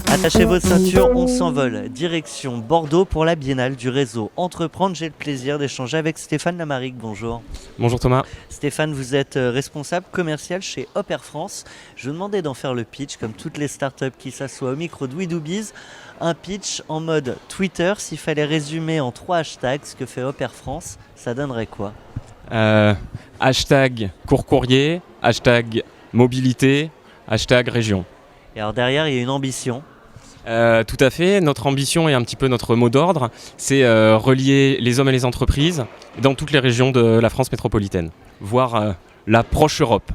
Attachez vos ceintures, on s'envole. Direction Bordeaux pour la biennale du réseau Entreprendre. J'ai le plaisir d'échanger avec Stéphane Lamaric. Bonjour. Bonjour Thomas. Stéphane, vous êtes responsable commercial chez Hopper France. Je vous demandais d'en faire le pitch, comme toutes les startups qui s'assoient au micro de We Do Biz. Un pitch en mode Twitter. S'il fallait résumer en 3 hashtags ce que fait Hopper France, ça donnerait quoi ? Hashtag court courrier, hashtag mobilité, hashtag région. Et alors derrière, il y a une ambition. Tout à fait. Notre ambition et un petit peu notre mot d'ordre, c'est relier les hommes et les entreprises dans toutes les régions de la France métropolitaine, voire la proche Europe.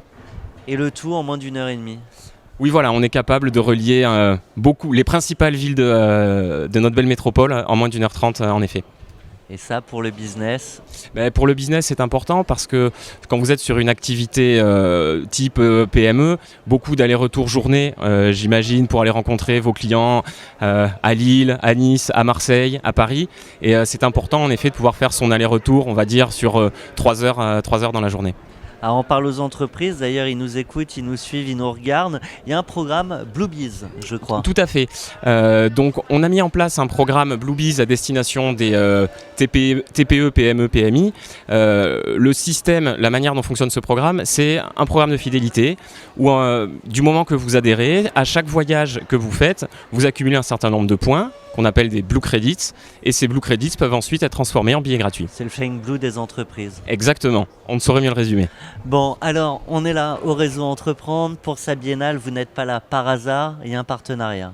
Et le tout en moins d'1h30. Oui, voilà, on est capable de relier beaucoup les principales villes de notre belle métropole en moins d'1h30 en effet. Et ça, pour le business ? Pour le business, c'est important parce que quand vous êtes sur une activité type PME, beaucoup d'allers-retours journée, j'imagine, pour aller rencontrer vos clients à Lille, à Nice, à Marseille, à Paris. Et c'est important, en effet, de pouvoir faire son aller-retour, on va dire, sur 3 heures dans la journée. Alors on parle aux entreprises, d'ailleurs ils nous écoutent, ils nous suivent, ils nous regardent. Il y a un programme Bluebiz, je crois. Tout à fait. Donc on a mis en place un programme Bluebiz à destination des TPE, PME, PMI. Le système, la manière dont fonctionne ce programme, c'est un programme de fidélité où du moment que vous adhérez, à chaque voyage que vous faites, vous accumulez un certain nombre de points qu'on appelle des Blue Credits, et ces Blue Credits peuvent ensuite être transformés en billets gratuits. C'est le Flying Blue des entreprises. Exactement, on ne saurait mieux le résumer. Bon, alors, on est là au réseau Entreprendre. Pour sa biennale, vous n'êtes pas là par hasard, il y a un partenariat.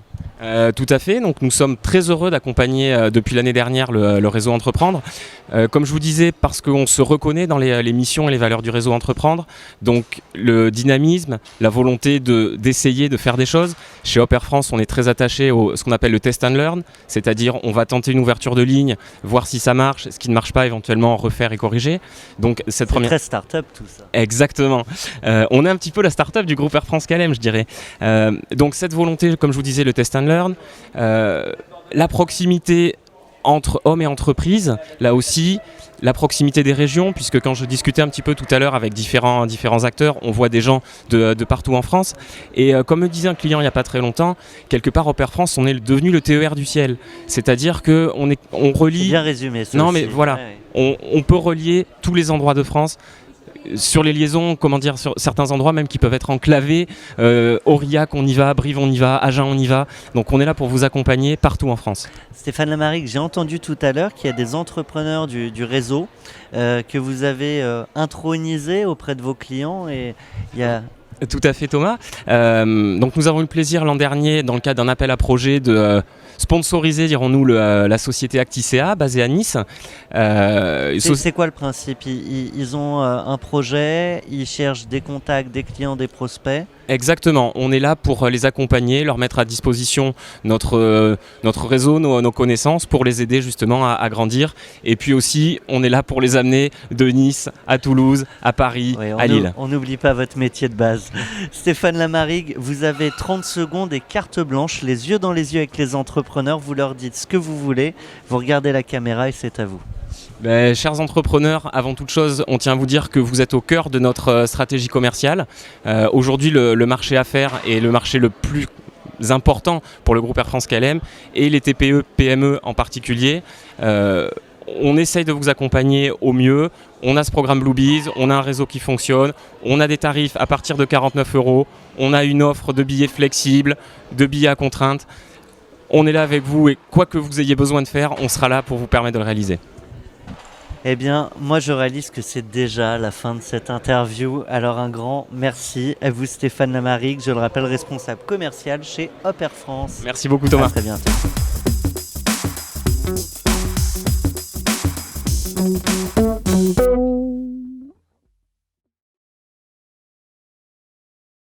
Tout à fait, donc nous sommes très heureux d'accompagner depuis l'année dernière le réseau Entreprendre. Comme je vous disais, parce qu'on se reconnaît dans les missions et les valeurs du réseau Entreprendre, donc le dynamisme, la volonté d'essayer de faire des choses. Chez Hopper France, on est très attaché à ce qu'on appelle le test and learn, c'est-à-dire on va tenter une ouverture de ligne, voir si ça marche, ce qui ne marche pas, éventuellement refaire et corriger. Donc, c'est très start-up tout ça. Exactement. On est un petit peu la start-up du groupe Air France KLM, je dirais. Donc cette volonté, comme je vous disais, le test and learn, la proximité entre hommes et entreprises, là aussi, la proximité des régions, puisque quand je discutais un petit peu tout à l'heure avec différents acteurs, on voit des gens de partout en France. Et comme me disait un client il n'y a pas très longtemps, quelque part Hopper France, on est devenu le TER du ciel. C'est-à-dire qu'on relie... C'est bien résumé. Non aussi. Mais voilà, ouais. On peut relier tous les endroits de France sur les liaisons, sur certains endroits même qui peuvent être enclavés. Aurillac, on y va, Brive, on y va, Agen, on y va. Donc on est là pour vous accompagner partout en France. Stéphane Lamaric, j'ai entendu tout à l'heure qu'il y a des entrepreneurs du réseau que vous avez intronisés auprès de vos clients et il y a... Tout à fait Thomas. Donc nous avons eu le plaisir l'an dernier, dans le cadre d'un appel à projet, de sponsoriser, dirons-nous, la société Acticea, basée à Nice. C'est quoi le principe ? Ils ont un projet, ils cherchent des contacts, des clients, des prospects. Exactement, on est là pour les accompagner, leur mettre à disposition notre réseau, nos connaissances, pour les aider justement à grandir. Et puis aussi, on est là pour les amener de Nice à Toulouse, à Paris, à Lille. On n'oublie pas votre métier de base. Stéphane Lamaric, vous avez 30 secondes et carte blanche, les yeux dans les yeux avec les entrepreneurs. Vous leur dites ce que vous voulez, vous regardez la caméra et c'est à vous. Chers entrepreneurs, avant toute chose, on tient à vous dire que vous êtes au cœur de notre stratégie commerciale. Aujourd'hui, le marché affaires est le marché le plus important pour le groupe Air France KLM et les TPE, PME en particulier. On essaye de vous accompagner au mieux. On a ce programme Bluebiz, on a un réseau qui fonctionne, on a des tarifs à partir de 49 €, on a une offre de billets flexibles, de billets à contrainte. On est là avec vous et quoi que vous ayez besoin de faire, on sera là pour vous permettre de le réaliser. Eh bien, moi je réalise que c'est déjà la fin de cette interview. Alors un grand merci à vous Stéphane Lamaric, je le rappelle responsable commercial chez Hopper France. Merci beaucoup Thomas. À très bientôt.